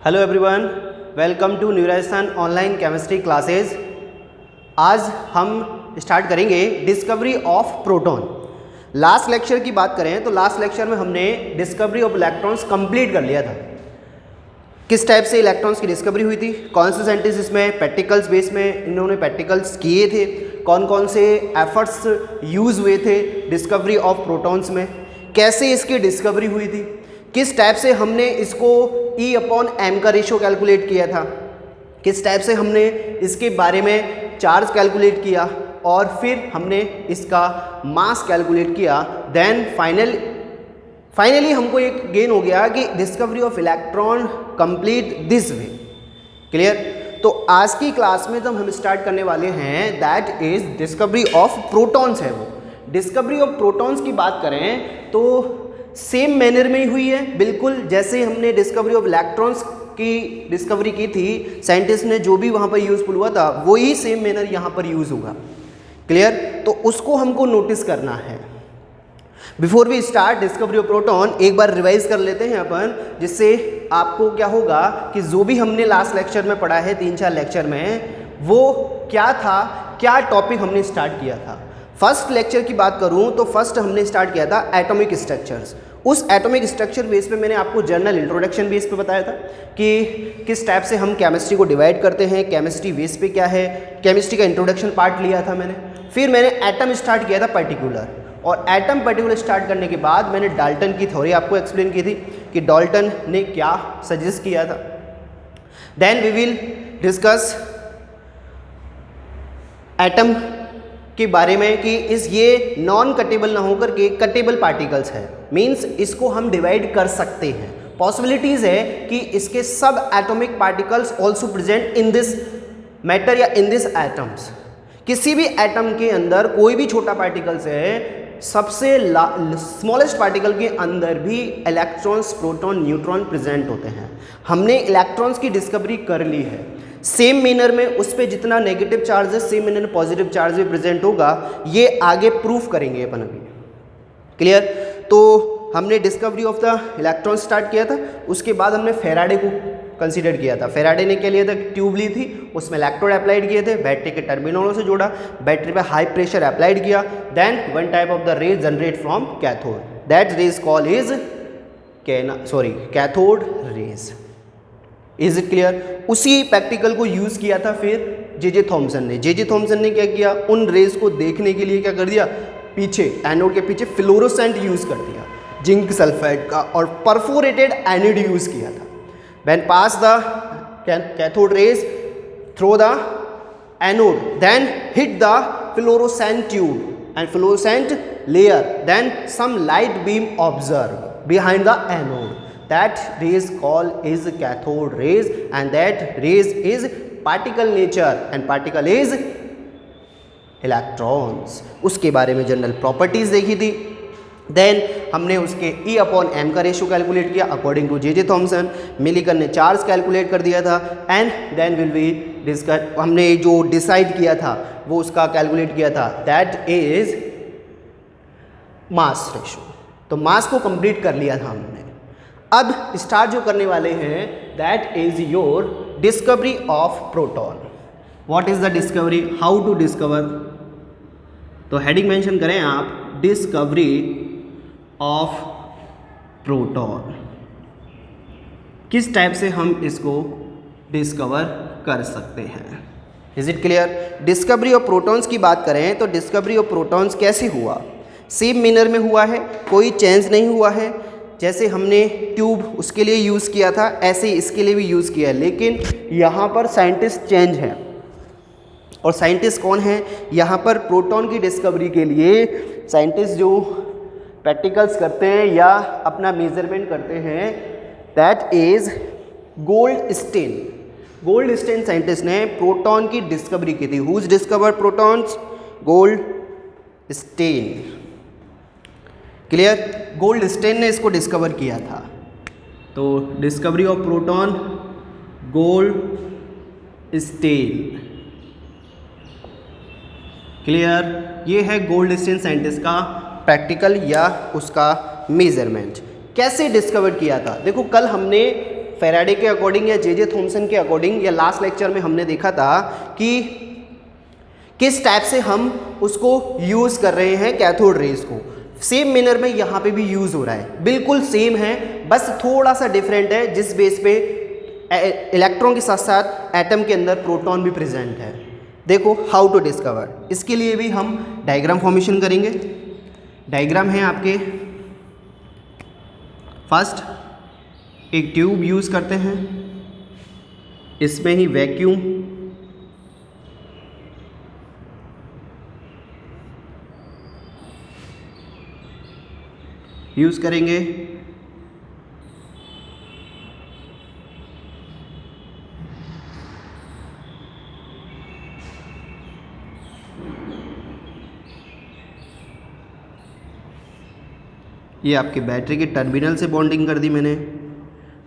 Hello everyone, welcome to new Rajasthan online chemistry classes. आज हम start करेंगे discovery of proton. Last lecture की बात करें तो लास्ट लेक्चर में हमने डिस्कवरी ऑफ इलेक्ट्रॉन्स कंप्लीट कर लिया था। किस टाइप से इलेक्ट्रॉन्स की डिस्कवरी हुई थी, कौन से साइंटिस्ट इसमें प्रैक्टिकल्स बेस में इन्होंने प्रैक्टिकल्स किए थे, कौन कौन से एफर्ट्स यूज़ हुए थे डिस्कवरी ऑफ प्रोटॉन्स में, कैसे इसकी डिस्कवरी हुई थी, किस टाइप से हमने इसको E/m का रेशो कैलकुलेट किया था, किस टाइप से हमने इसके बारे में चार्ज कैलकुलेट किया और फिर हमने इसका मास कैलकुलेट किया। देन फाइनली हमको एक गेन हो गया कि discovery of electron complete this way. Clear? तो आज की क्लास में जब हम स्टार्ट करने वाले हैं that is discovery of protons है। वो डिस्कवरी ऑफ प्रोटॉन्स की बात करें तो सेम मैनर में ही हुई है, बिल्कुल जैसे हमने डिस्कवरी ऑफ इलेक्ट्रॉन्स की डिस्कवरी की थी। साइंटिस्ट ने जो भी वहाँ पर यूज़फुल हुआ था वही सेम मैनर यहाँ पर यूज़ होगा। क्लियर? तो उसको हमको नोटिस करना है। Before we start discovery of proton एक बार रिवाइज कर लेते हैं अपन, जिससे आपको क्या होगा कि जो भी हमने लास्ट लेक्चर में पढ़ा है 3-4 लेक्चर में, वो क्या था, क्या टॉपिक हमने स्टार्ट किया था। फर्स्ट लेक्चर की बात करूं तो फर्स्ट हमने स्टार्ट किया था एटॉमिक स्ट्रक्चर्स। उस एटॉमिक स्ट्रक्चर बेस पे मैंने आपको जनरल इंट्रोडक्शन बेस पे बताया था कि किस टाइप से हम केमिस्ट्री को डिवाइड करते हैं, केमिस्ट्री बेस पे क्या है, केमिस्ट्री का इंट्रोडक्शन पार्ट लिया था मैंने। फिर मैंने एटम स्टार्ट किया था पर्टिकुलर, और एटम पर्टिकुलर स्टार्ट करने के बाद मैंने डाल्टन की थ्योरी आपको एक्सप्लेन की थी कि डाल्टन ने क्या सजेस्ट किया था। Then we will discuss atom के बारे में कि ये नॉन कटेबल ना होकर के कटेबल पार्टिकल्स है, मींस इसको हम डिवाइड कर सकते हैं। पॉसिबिलिटीज है कि इसके सब atomic particles also present in this matter या इन दिस एटम्स। किसी भी एटम के अंदर कोई भी छोटा पार्टिकल्स है, सबसे स्मॉलेस्ट पार्टिकल के अंदर भी इलेक्ट्रॉन्स, प्रोटॉन, न्यूट्रॉन प्रेजेंट होते हैं। हमने इलेक्ट्रॉन्स की डिस्कवरी कर ली है। सेम मैनर में उस पर जितना नेगेटिव चार्ज है सेम मैनर में पॉजिटिव चार्ज भी प्रेजेंट होगा, ये आगे प्रूफ करेंगे अपन अभी। क्लियर? तो हमने discovery of the electron start किया था, उसके बाद हमने फेराडे को कंसीडर किया था। फेराडे ने क्या लिया था, ट्यूब ली थी, उसमें इलेक्ट्रोड अप्लाइड किए थे, बैटरी के टर्मिनलों से जोड़ा, बैटरी पे हाई प्रेशर अप्लाइड किया, then one type of the rays generate from cathode, that rays call is cathode rays. Is it clear? उसी प्रैक्टिकल को यूज़ किया था फिर जे थॉमसन ने। जे थॉमसन ने क्या किया, उन रेज को देखने के लिए क्या कर दिया, पीछे एनोड के पीछे फ्लोरोसेंट यूज़ कर दिया जिंक सल्फाइड का, और परफोरेटेड एनिड यूज़ किया था। When pass the cathode rays through the anode, then hit the fluorescent tube and fluorescent layer, then some light beam observe behind the anode. That rays called is cathode rays, and that rays is particle nature and particle is electrons. उसके बारे में general properties देखी थी। Then हमने उसके E/m का ratio calculate किया according to J Thomson. Millikan ने चार्ज कैलकुलेट कर दिया था, and then will be discuss, हमने जो डिसाइड किया था वो उसका कैलकुलेट किया था, दैट इज मास रेशियो। तो मास को कंप्लीट कर लिया था हमने। अब स्टार्ट जो करने वाले हैं that is your discovery of proton. What is the discovery, how to discover. तो हेडिंग मेंशन करें आप, डिस्कवरी ऑफ प्रोटॉन। किस टाइप से हम इसको डिस्कवर कर सकते हैं। Is it clear? Discovery of protons की बात करें तो डिस्कवरी ऑफ प्रोटॉन्स कैसे हुआ, सेम मैनर में हुआ है, कोई चेंज नहीं हुआ है। जैसे हमने ट्यूब उसके लिए यूज़ किया था ऐसे ही इसके लिए भी यूज़ किया है, लेकिन यहाँ पर साइंटिस्ट चेंज हैं। और साइंटिस्ट कौन है यहाँ पर, प्रोटॉन की डिस्कवरी के लिए साइंटिस्ट जो प्रैक्टिकल्स करते हैं या अपना मेजरमेंट करते हैं, that is Goldstein. Goldstein scientist ने प्रोटॉन की डिस्कवरी की थी। Who's discover protons? Goldstein. Clear? Goldstein ने इसको डिस्कवर किया था। तो discovery of proton, Goldstein. Clear? ये है गोल्डस्टेन साइंटिस्ट का प्रैक्टिकल या उसका मेजरमेंट। कैसे डिस्कवर किया था, देखो कल हमने फैराडे के अकॉर्डिंग या जे थॉमसन के अकॉर्डिंग या लास्ट लेक्चर में हमने देखा था कि किस टाइप से हम उसको यूज़ कर रहे हैं कैथोड रेज को। सेम मैनर में यहाँ पे भी यूज़ हो रहा है, बिल्कुल सेम है, बस थोड़ा सा डिफरेंट है जिस बेस पे इलेक्ट्रॉन के साथ साथ एटम के अंदर प्रोटॉन भी प्रेजेंट है। देखो हाउ टू डिस्कवर, इसके लिए भी हम डायग्राम फॉर्मेशन करेंगे। डायग्राम है आपके, फर्स्ट एक ट्यूब यूज़ करते हैं, इसमें ही वैक्यूम यूज़ करेंगे। ये आपके बैटरी के टर्मिनल से बॉन्डिंग कर दी मैंने,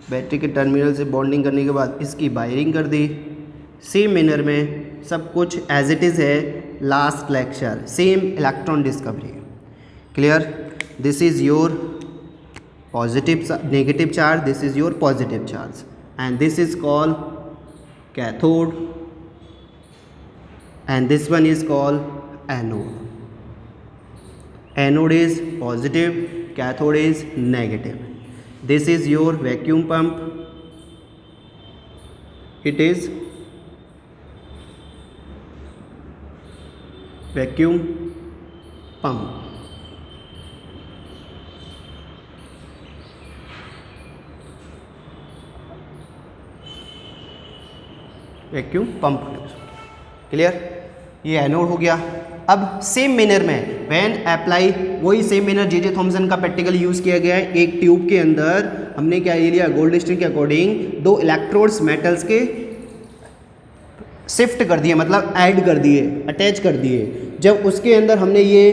बैटरी के टर्मिनल से बॉन्डिंग करने के बाद इसकी वायरिंग कर दी। सेम मैनर में सब कुछ एज इट इज़ है last lecture, same electron discovery. Clear? This is your positive negative charge, this is your positive charge and this is called cathode and this one is called anode. Anode is positive, cathode is negative. This is your vacuum pump, it is vacuum pump. Vacuum pump. Clear? ये anode हो गया। अब same manner में when apply, वही same manner J Thomson का practical use किया गया है। एक ट्यूब के अंदर हमने क्या लिया, गोल्ड स्टील के अकॉर्डिंग दो इलेक्ट्रोड्स मेटल्स के शिफ्ट कर दिए, मतलब ऐड कर दिए, अटैच कर दिए। जब उसके अंदर हमने ये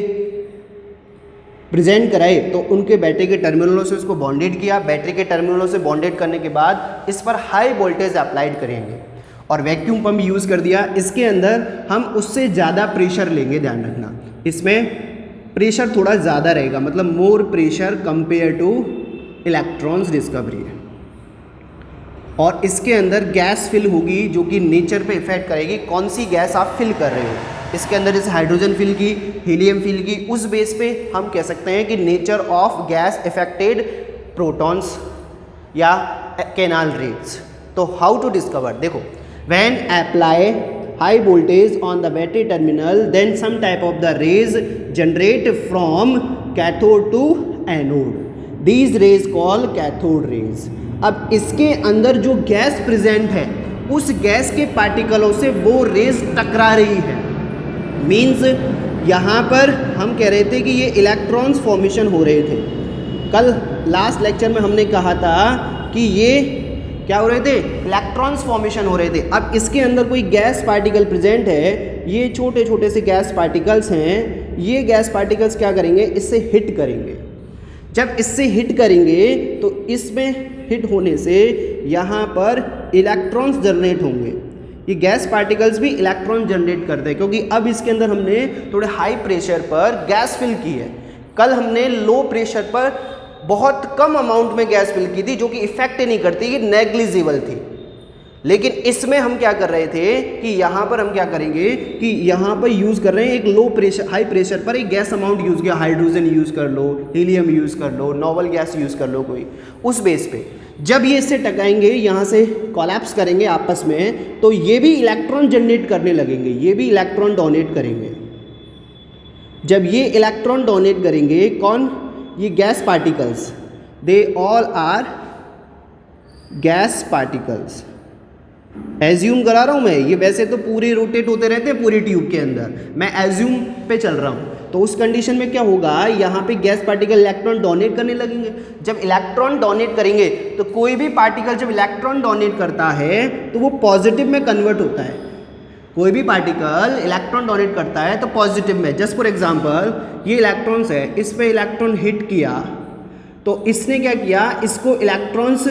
प्रेजेंट कराए तो उनके बैटरी के टर्मिनलों से उसको बॉन्डेड किया। बैटरी के टर्मिनलों से बॉन्डेड करने के बाद इस पर हाई वोल्टेज अप्लाइड करेंगे और वैक्यूम पंप यूज़ कर दिया। इसके अंदर हम उससे ज़्यादा प्रेशर लेंगे, ध्यान रखना, इसमें प्रेशर थोड़ा ज़्यादा रहेगा, मतलब more pressure compare to electrons discovery. और इसके अंदर गैस फिल होगी जो कि नेचर पे इफेक्ट करेगी, कौन सी गैस आप फिल कर रहे हो। इसके अंदर जैसे हाइड्रोजन फिल की, हीलियम फिल की, उस बेस पे हम कह सकते हैं कि nature of gas affected protons या कैनाल रेट्स। तो हाउ टू डिस्कवर, देखो, when apply high voltage on the battery terminal then some type of the rays generate from cathode to anode, these rays called cathode rays। अब इसके अंदर जो gas present है उस gas के पार्टिकलों से वो रेज टकरा रही है। मीन्स यहाँ पर हम कह रहे थे कि ये इलेक्ट्रॉन्स फॉर्मेशन हो रहे थे। कल लास्ट लेक्चर में हमने कहा था कि ये क्या हो रहे थे, इलेक्ट्रॉन्स फॉर्मेशन हो रहे थे। अब इसके अंदर कोई गैस पार्टिकल प्रेजेंट है, ये छोटे छोटे से गैस पार्टिकल्स हैं। ये गैस पार्टिकल्स क्या करेंगे, इससे हिट करेंगे। जब इससे हिट करेंगे तो इसमें हिट होने से यहाँ पर इलेक्ट्रॉन्स जनरेट होंगे। ये गैस पार्टिकल्स भी इलेक्ट्रॉन जनरेट करते हैं क्योंकि अब इसके अंदर हमने थोड़े हाई प्रेशर पर गैस फिल की है। कल हमने लो प्रेशर पर बहुत कम अमाउंट में गैस फिल की थी जो कि इफेक्ट नहीं करती, ये नेग्लिजिबल थी। लेकिन इसमें हम क्या कर रहे थे कि यहाँ पर हम क्या करेंगे कि यहाँ पर यूज़ कर रहे हैं एक लो प्रेशर, हाई प्रेशर पर एक गैस अमाउंट यूज़ किया, हाइड्रोजन यूज़ कर लो, हीलियम यूज़ कर लो, नोबल गैस यूज़ कर लो कोई, उस बेस पे जब ये इससे टकराएंगे, यहाँ से कोलैप्स करेंगे आपस में, तो ये भी इलेक्ट्रॉन जनरेट करने लगेंगे, ये भी इलेक्ट्रॉन डोनेट करेंगे। जब ये इलेक्ट्रॉन डोनेट करेंगे, कौन, ये gas particles, they all are gas particles. Assume करा रहा हूँ मैं, ये वैसे तो पूरे रोटेट होते रहते हैं पूरी ट्यूब के अंदर, मैं एज्यूम पे चल रहा हूँ। तो उस कंडीशन में क्या होगा, यहाँ पे गैस पार्टिकल इलेक्ट्रॉन डोनेट करने लगेंगे। जब इलेक्ट्रॉन डोनेट करेंगे तो कोई भी पार्टिकल जब इलेक्ट्रॉन डोनेट करता है तो वो पॉजिटिव में कन्वर्ट होता है। कोई भी पार्टिकल इलेक्ट्रॉन डोनेट करता है तो पॉजिटिव में। जस्ट फॉर एग्जांपल ये इलेक्ट्रॉन्स है, इस पे इलेक्ट्रॉन हिट किया तो इसने क्या किया, इसको इलेक्ट्रॉन्स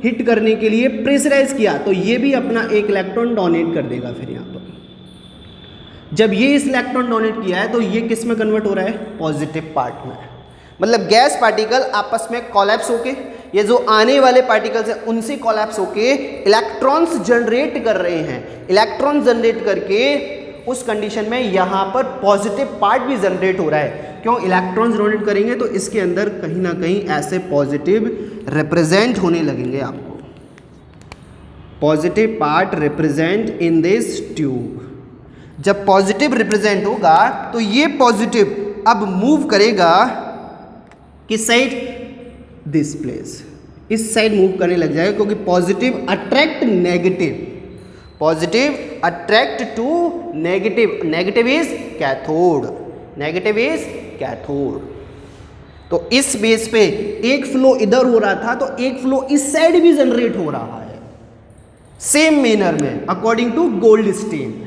हिट करने के लिए प्रेशराइज किया, तो ये भी अपना एक इलेक्ट्रॉन डोनेट कर देगा। फिर यहाँ पर जब ये इस इलेक्ट्रॉन डोनेट किया है तो ये किस में कन्वर्ट हो रहा है, पॉजिटिव पार्ट में। मतलब गैस पार्टिकल आपस में कोलैप्स होके ये जो आने वाले पार्टिकल्स हैं उनसे कोलैप्स होके इलेक्ट्रॉन्स जनरेट कर रहे हैं। इलेक्ट्रॉन जनरेट करके उस कंडीशन में यहाँ पर पॉजिटिव पार्ट भी जनरेट हो रहा है। क्यों? इलेक्ट्रॉन्स जनरेट करेंगे तो इसके अंदर कहीं ना कहीं ऐसे पॉजिटिव रिप्रेजेंट होने लगेंगे आपको, positive part represent in this tube. जब पॉजिटिव रिप्रेजेंट होगा तो ये पॉजिटिव अब मूव करेगा किस साइड? दिस प्लेस, इस साइड मूव करने लग जाएगा, क्योंकि positive attract negative, positive attract to negative, negative is cathode, negative is cathode. तो इस बेस पे एक फ्लो इधर हो रहा था तो एक फ्लो इस साइड भी जनरेट हो रहा है सेम मैनर में, अकॉर्डिंग टू गोल्डस्टीन।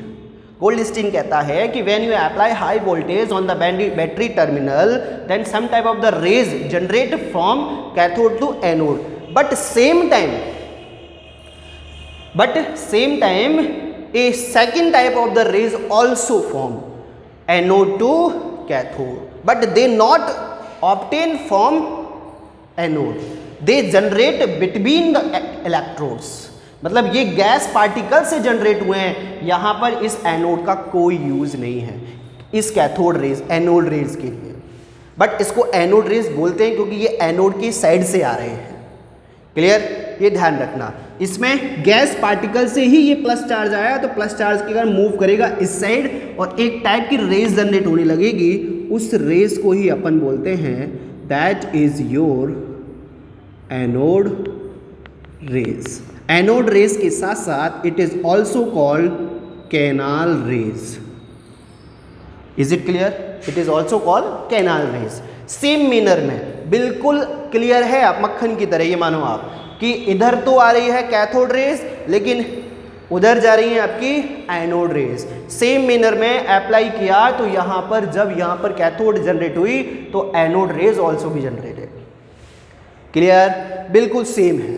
गोल्डस्टीन कहता है कि when you apply high voltage on the battery terminal then some type of the rays generate from cathode to anode, but same time a second type of the rays also form, anode to cathode, but they not obtain from anode, they generate between the electrodes। मतलब ये gas particle से generate हुए हैं, यहाँ पर इस anode का कोई यूज नहीं है इस कैथोड रेज, एनोड रेज के लिए, बट इसको एनोड रेज बोलते हैं क्योंकि ये एनोड की साइड से आ रहे हैं। क्लियर? ये ध्यान रखना, इसमें गैस पार्टिकल से ही ये प्लस चार्ज आया तो प्लस चार्ज के कारण मूव करेगा इस साइड और एक टाइप की रेज जनरेट होने लगेगी, उस रेज को ही अपन बोलते हैं that is your anode rays. Anode rays के साथ साथ it is also called canal rays. Is it clear? It is also called canal raise. Same manner में बिल्कुल क्लियर है, आप मक्खन की तरह ये मानो आप कि इधर तो आ रही है कैथोड रेज लेकिन उधर जा रही है आपकी एनोड रेज। सेम मैनर में अप्लाई किया तो यहाँ पर जब यहाँ पर कैथोड जनरेट हुई तो एनोड रेज ऑल्सो भी जनरेटेड। क्लियर? बिल्कुल सेम है,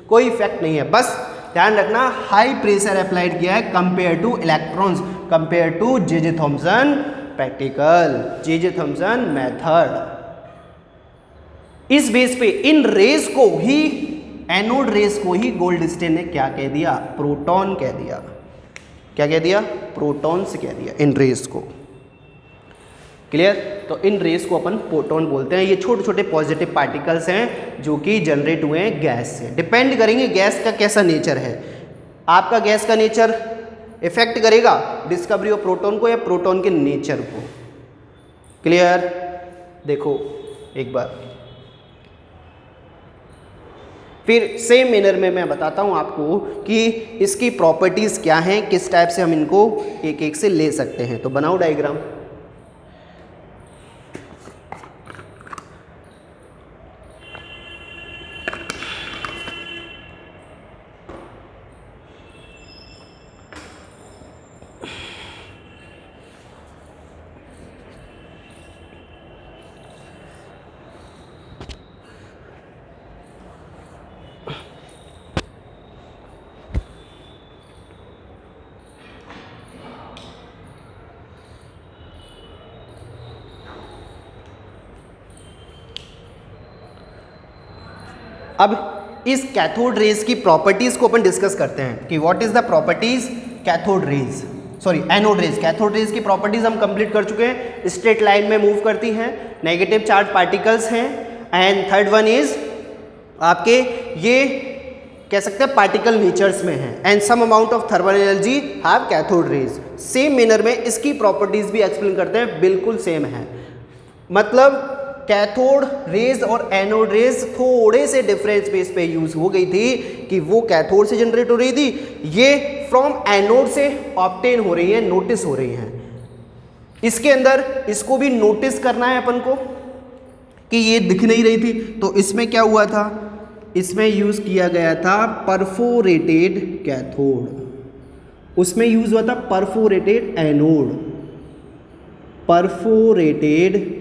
कोई इफेक्ट नहीं है, बस ध्यान रखना हाई प्रेशर अप्लाइड किया है compare to electrons, compare to J Thomson practical, J Thomson method. इस बेस पे इन रेज को ही, एनोड रेज को ही गोल्डस्टीन ने क्या कह दिया? प्रोटॉन कह दिया। क्या कह दिया? प्रोटॉन्स कह दिया इन रेज को। क्लियर? तो इन रेज को अपन प्रोटॉन बोलते हैं। ये छोटे छोटे पॉजिटिव पार्टिकल्स हैं जो कि जनरेट हुए हैं गैस से। डिपेंड करेंगे गैस का कैसा नेचर है, आपका गैस का नेचर इफेक्ट करेगा डिस्कवरी ऑफ प्रोटॉन को या प्रोटॉन के नेचर को। क्लियर? देखो एक बार फिर सेम मैनर में मैं बताता हूं आपको कि इसकी प्रॉपर्टीज़ क्या हैं, किस टाइप से हम इनको एक एक से ले सकते हैं। तो बनाओ डायग्राम। अब इस कैथोड रेज की प्रॉपर्टीज़ को अपन डिस्कस करते हैं कि what is the properties cathode rays, sorry anode rays. Cathode rays की प्रॉपर्टीज़ हम कंप्लीट कर चुके हैं, स्ट्रेट लाइन में मूव करती हैं, नेगेटिव चार्ज पार्टिकल्स हैं, एंड थर्ड वन इज आपके ये कह सकते हैं पार्टिकल नेचर्स में है, and some amount of thermal energy have cathode rays. Same manner में इसकी प्रॉपर्टीज़ भी एक्सप्लेन करते हैं, बिल्कुल सेम है। मतलब कैथोड रेज और एनोड रेज थोड़े से डिफरेंस बेस पे यूज हो गई थी कि वो कैथोड से जनरेट हो रही थी, ये फ्रॉम एनोड से ऑब्टेन हो रही है, नोटिस हो रही हैं। इसके अंदर इसको भी नोटिस करना है अपन को कि ये दिख नहीं रही थी, तो इसमें क्या हुआ था, इसमें यूज किया गया था परफोरेटेड कैथोड, उसमें यूज हुआ था perforated anode, perforated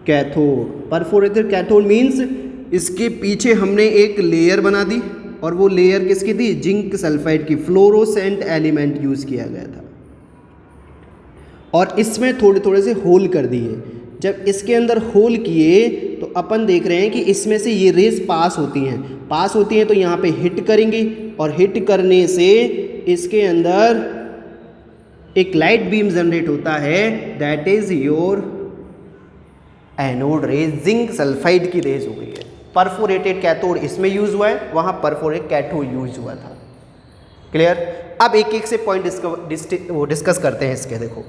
cathode. Perforated cathode means इसके पीछे हमने एक लेयर बना दी और वो लेयर किसकी थी, जिंक सल्फाइड की, फ्लोरोसेंट एलिमेंट यूज किया गया था और इसमें थोड़े थोड़े से होल कर दिए। जब इसके अंदर होल किए तो अपन देख रहे हैं कि इसमें से ये रेज पास होती हैं तो यहाँ पे हिट करेंगी और हिट करने से इसके अंदर एक लाइट बीम जनरेट होता है, that is your anode rays. Zinc sulphide की रेज हो गई है। परफोरेटेड कैथोड इसमें यूज हुआ है, वहाँ परफोरेट कैथोड यूज हुआ था। क्लियर? अब एक एक से पॉइंट डिस्कस करते हैं इसके। देखो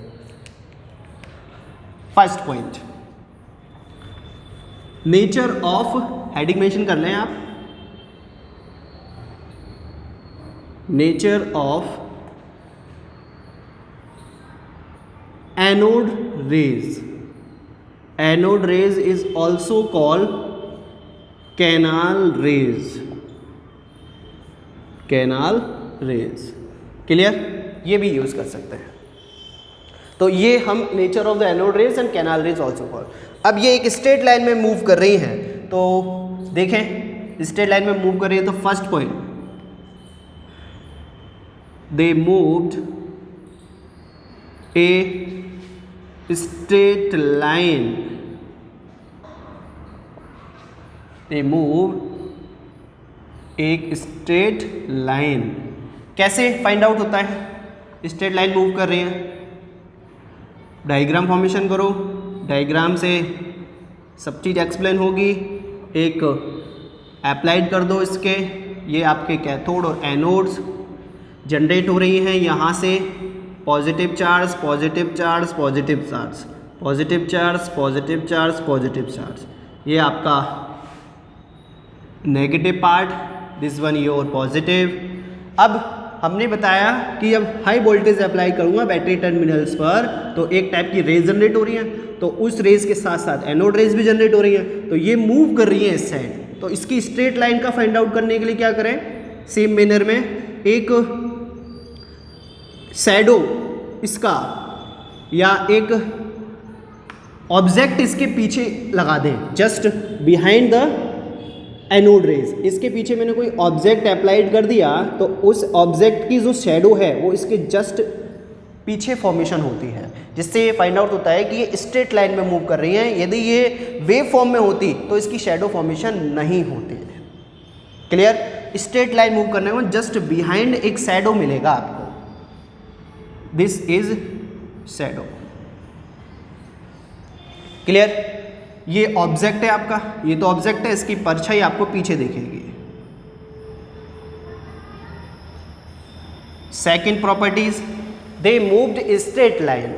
first point, nature of, heading mention कर लें आप, nature of anode rays. Anode rays is also called canal raise. Canal raise, clear? ये भी यूज कर सकते हैं। तो ये हम nature of the anode rays and canal raise also called. अब ये एक स्ट्रेट लाइन में मूव कर रही हैं, तो देखें स्ट्रेट लाइन में मूव कर रही है, तो first point, they moved a straight line, they move एक स्ट्रेट लाइन। कैसे फाइंड आउट होता है स्ट्रेट लाइन मूव कर रही है? डायग्राम फॉर्मेशन करो, डायग्राम से सब चीज़ एक्सप्लेन होगी। एक अप्लाइड कर दो इसके, ये आपके कैथोड और एनोड्स जनरेट हो रही हैं। यहाँ से positive charge, positive charge, positive charge, positive charge, positive charge, positive charge, ये आपका negative part, this one your positive. अब हमने बताया कि जब हाई वोल्टेज अप्लाई करूँगा बैटरी टर्मिनल्स पर तो एक टाइप की रेज जनरेट हो रही है, तो उस रेज के साथ साथ एनोड रेज भी जनरेट हो रही है, तो ये मूव कर रही है इस साइड। तो इसकी स्ट्रेट लाइन का फाइंड आउट करने के लिए क्या करें? सेम मैनर में एक शैडो इसका या एक ऑब्जेक्ट इसके पीछे लगा दें, just behind the anode rays. इसके पीछे मैंने कोई ऑब्जेक्ट अप्लाइड कर दिया तो उस ऑब्जेक्ट की जो शैडो है वो इसके जस्ट पीछे फॉर्मेशन होती है, जिससे ये फाइंड आउट होता है कि ये स्ट्रेट लाइन में मूव कर रही हैं। यदि ये वेव फॉर्म में होती तो इसकी शैडो फॉर्मेशन नहीं होती है। क्लियर? स्ट्रेट लाइन मूव करने में जस्ट बिहाइंड एक शैडो मिलेगा आपको, दिस इज शैडो। क्लियर? ये ऑब्जेक्ट है आपका, ये तो ऑब्जेक्ट है, इसकी परछाई आपको पीछे दिखेगी। Second properties, they moved straight line,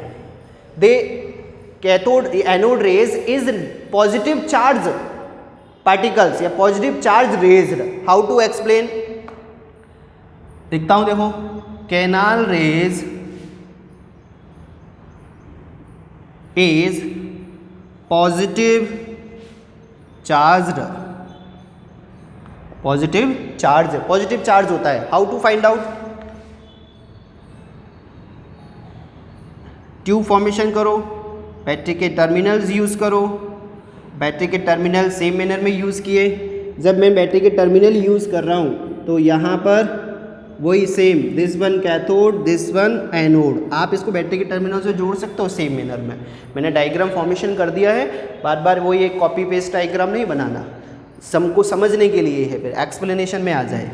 they cathode anode rays is positive charge particles या positive charge rays. How to explain? लिखता हूं, देखो, canal rays is positive charged, positive charge होता है। हाउ टू फाइंड आउट? ट्यूब फॉर्मेशन करो, बैटरी के टर्मिनल्स यूज करो। बैटरी के टर्मिनल सेम मैनर में यूज किए। जब मैं बैटरी के टर्मिनल यूज कर रहा हूं तो यहाँ पर वही same, this one cathode, this one anode, आप इसको बैटरी के टर्मिनल से जोड़ सकते हो सेम मैनर में। मैंने डायग्राम फॉर्मेशन कर दिया है, बार बार वही एक कॉपी पेस्ट डायग्राम नहीं बनाना, सबको समझने के लिए है, फिर एक्सप्लेनेशन में आ जाए।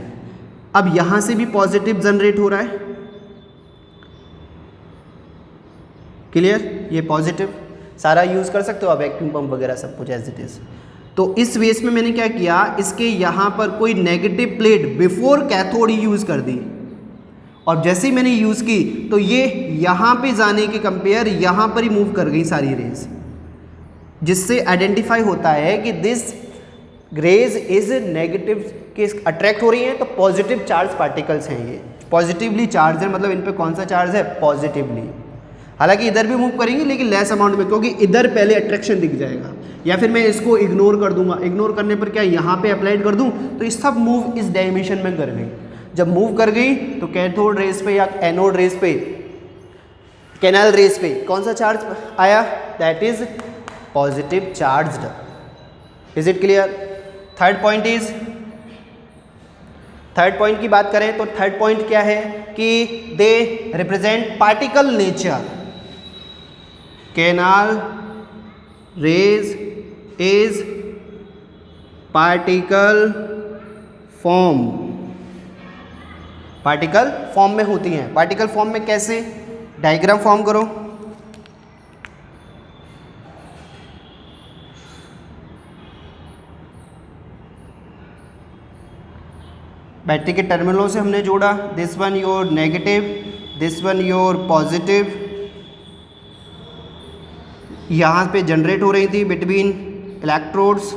अब यहाँ से भी पॉजिटिव जनरेट हो रहा है। क्लियर? ये पॉजिटिव सारा यूज़ कर सकते हो आप, वैक्यूम पंप वगैरह सब कुछ एज इट इज़। तो इस वेस में मैंने क्या किया, इसके यहाँ पर कोई नेगेटिव प्लेट बिफोर कैथोड ही यूज़ कर दी, और जैसे ही मैंने यूज़ की तो ये यहाँ पे जाने के कंपेयर यहाँ पर ही मूव कर गई सारी रेज, जिससे आइडेंटिफाई होता है कि दिस रेज इज नेगेटिव के अट्रैक्ट हो रही हैं, तो पॉजिटिव चार्ज पार्टिकल्स हैं, ये पॉजिटिवली चार्ज है, मतलब इन पे कौन सा चार्ज है? पॉजिटिवली। हालांकि इधर भी मूव करेंगे लेकिन लेस अमाउंट में, क्योंकि इधर पहले अट्रैक्शन दिख जाएगा। या फिर मैं इसको इग्नोर कर दूंगा, इग्नोर करने पर क्या यहाँ पे अप्लाइड कर दूं तो ये सब मूव इस डायमेंशन में कर गई। जब मूव कर गई तो कैथोड रेज पे या एनोड रेज पे, कैनाल रेज पे कौन सा चार्ज आया? That is positive charged. Is it clear? Third point की बात करें तो थर्ड पॉइंट क्या है कि they represent particle nature. Canal rays is particle form में होती हैं। पार्टिकल फॉर्म में कैसे? डायग्राम फॉर्म करो। बैटरी के टर्मिनलों से हमने जोड़ा, this one your negative, this one your positive. यहाँ पे जनरेट हो रही थी बिटवीन इलेक्ट्रोड्स,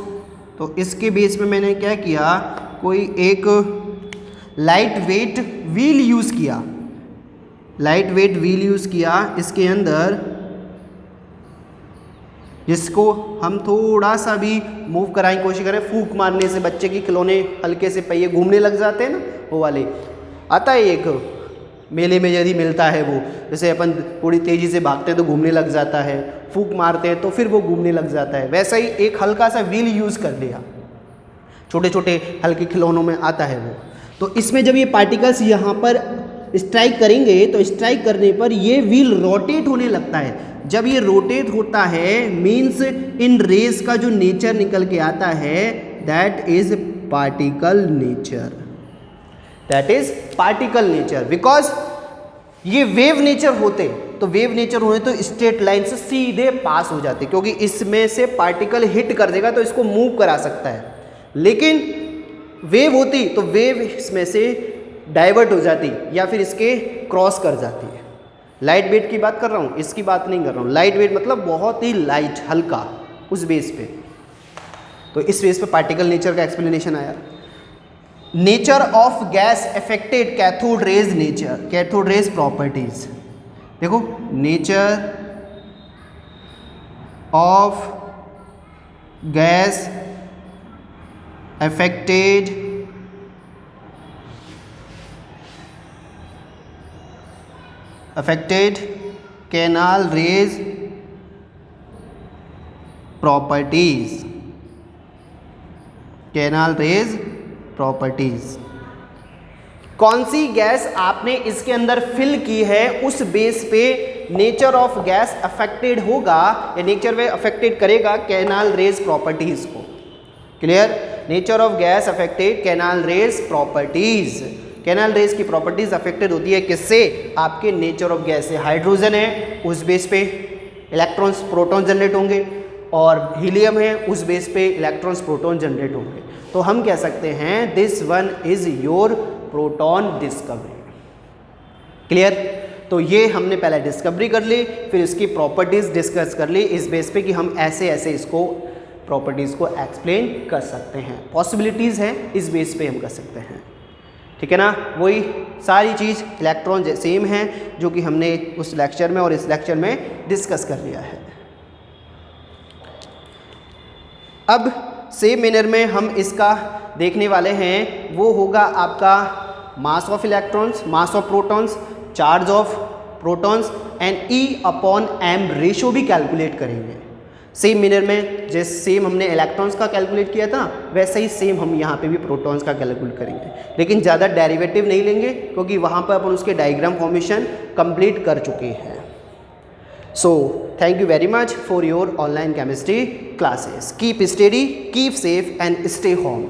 तो इसके बेस में मैंने क्या किया, कोई एक लाइट वेट व्हील यूज़ किया, इसके अंदर, जिसको हम थोड़ा सा भी मूव कराने की कोशिश करें, फूंक मारने से बच्चे के खिलौने हल्के से पहिए घूमने लग जाते हैं ना, वो वाले आता है एक मेले में यदि मिलता है वो, जैसे अपन थोड़ी तेज़ी से भागते हैं तो घूमने लग जाता है, फूंक मारते हैं तो फिर वो घूमने लग जाता है, वैसा ही एक हल्का सा व्हील यूज़ कर लिया, छोटे छोटे हल्के खिलौनों में आता है वो। तो इसमें जब ये पार्टिकल्स यहाँ पर स्ट्राइक करेंगे तो स्ट्राइक करने पर ये व्हील रोटेट होने लगता है। जब ये रोटेट होता है मीन्स इन रेस का जो नेचर निकल के आता है that is particle nature, because ये वेव नेचर होते तो स्ट्रेट लाइन से सीधे पास हो जाते, क्योंकि इसमें से पार्टिकल हिट कर देगा तो इसको मूव करा सकता है, लेकिन वेव होती तो वेव इसमें से डाइवर्ट हो जाती या फिर इसके क्रॉस कर जाती है। लाइट वेट की बात कर रहा हूँ, इसकी बात नहीं कर रहा हूँ। लाइट वेट मतलब बहुत ही लाइट, हल्का, उस बेस पे। तो इस बेस पे पार्टिकल नेचर का एक्सप्लेनेशन आया। Nature of gas affected cathode rays properties. देखो, nature of gas affected canal rays properties. कौन सी गैस आपने इसके अंदर फिल की है उस बेस पे नेचर ऑफ गैस अफेक्टेड होगा या नेचर वे अफेक्टेड करेगा कैनाल रेज प्रॉपर्टीज को। Clear? Nature of gas affected canal rays properties. Canal raise की प्रॉपर्टीज अफेक्टेड होती है किससे? आपके नेचर ऑफ गैस से। हाइड्रोजन है, उस बेस पे इलेक्ट्रॉन्स प्रोटॉन जनरेट होंगे, और हीलियम है, उस बेस पे इलेक्ट्रॉन्स प्रोटॉन जनरेट होंगे। तो हम कह सकते हैं this one is your proton discovery. Clear? तो ये हमने पहले डिस्कवरी कर ली, फिर इसकी प्रॉपर्टीज डिस्कस कर ली इस बेस पे कि हम ऐसे ऐसे इसको प्रॉपर्टीज़ को एक्सप्लेन कर सकते हैं। पॉसिबिलिटीज़ हैं, इस बेस पे हम कर सकते हैं। ठीक है ना? वही सारी चीज़ इलेक्ट्रॉन सेम है जो कि हमने उस लेक्चर में और इस लेक्चर में डिस्कस कर लिया है। अब सेम मैनर में हम इसका देखने वाले हैं, वो होगा आपका mass of electrons, mass of protons, charge of protons and E/m ratio भी कैलकुलेट करेंगे। सेम मैनर में जैसे सेम हमने इलेक्ट्रॉन्स का कैलकुलेट किया था वैसे ही सेम हम यहाँ पे भी प्रोटॉन्स का कैलकुलेट करेंगे, लेकिन ज़्यादा डेरिवेटिव नहीं लेंगे क्योंकि वहाँ पर अपन उसके डायग्राम फॉर्मेशन कंप्लीट कर चुके हैं। So thank you very much for your online chemistry classes. Keep study, keep safe and stay home.